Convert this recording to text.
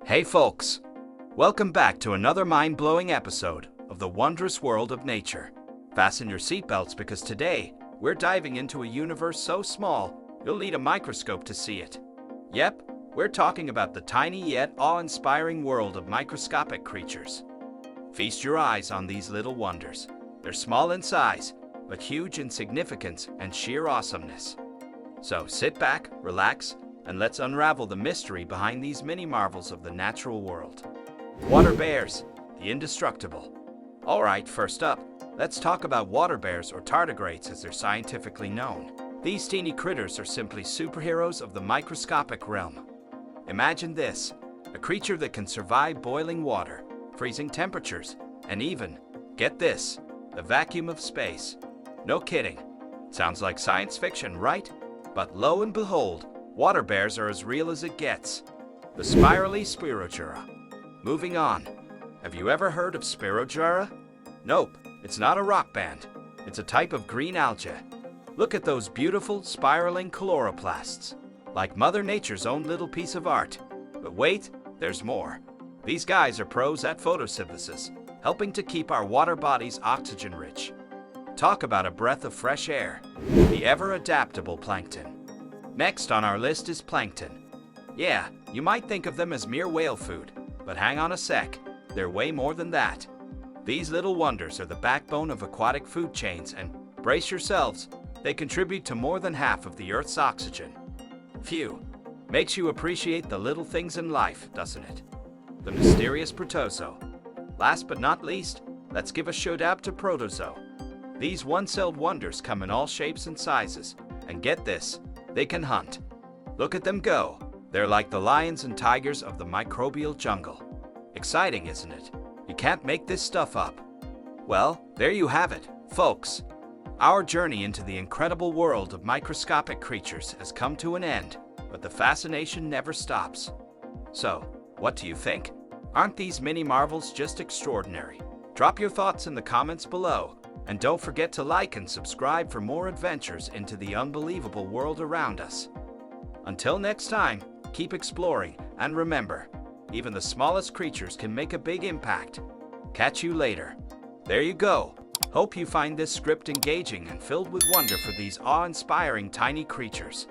Hey folks, welcome back to another mind-blowing episode of the wondrous world of nature. Fasten your seatbelts because today we're diving into a universe so small you'll need a microscope to see it. Yep, we're talking about the tiny yet awe-inspiring world of microscopic creatures. Feast your eyes on these little wonders. They're small in size, but huge in significance and sheer awesomeness. So sit back, relax, and let's unravel the mystery behind these mini marvels of the natural world. Water bears, the indestructible. Alright, first up, let's talk about water bears, or tardigrades as they're scientifically known. These teeny critters are simply superheroes of the microscopic realm. Imagine this, a creature that can survive boiling water, freezing temperatures, and even, get this, the vacuum of space. No kidding. Sounds like science fiction, right? But lo and behold, water bears are as real as it gets. The spirally Spirogyra. Moving on. Have you ever heard of Spirogyra? Nope, it's not a rock band. It's a type of green algae. Look at those beautiful spiraling chloroplasts. Like Mother Nature's own little piece of art. But wait, there's more. These guys are pros at photosynthesis, helping to keep our water bodies oxygen-rich. Talk about a breath of fresh air. The ever-adaptable plankton. Next on our list is plankton. Yeah, you might think of them as mere whale food, but hang on a sec, they're way more than that. These little wonders are the backbone of aquatic food chains, and brace yourselves, they contribute to more than half of the Earth's oxygen. Phew, makes you appreciate the little things in life, doesn't it? The mysterious protozoa. Last but not least, let's give a shout-out to protozoa. These one-celled wonders come in all shapes and sizes, and get this, they can hunt. Look at them go. They're like the lions and tigers of the microbial jungle. Exciting, isn't it? You can't make this stuff up. Well, there you have it, folks. Our journey into the incredible world of microscopic creatures has come to an end, but the fascination never stops. So, what do you think? Aren't these mini marvels just extraordinary? Drop your thoughts in the comments below. And don't forget to like and subscribe for more adventures into the unbelievable world around us. Until next time, keep exploring, and remember, even the smallest creatures can make a big impact. Catch you later. There you go. Hope you find this script engaging and filled with wonder for these awe-inspiring tiny creatures.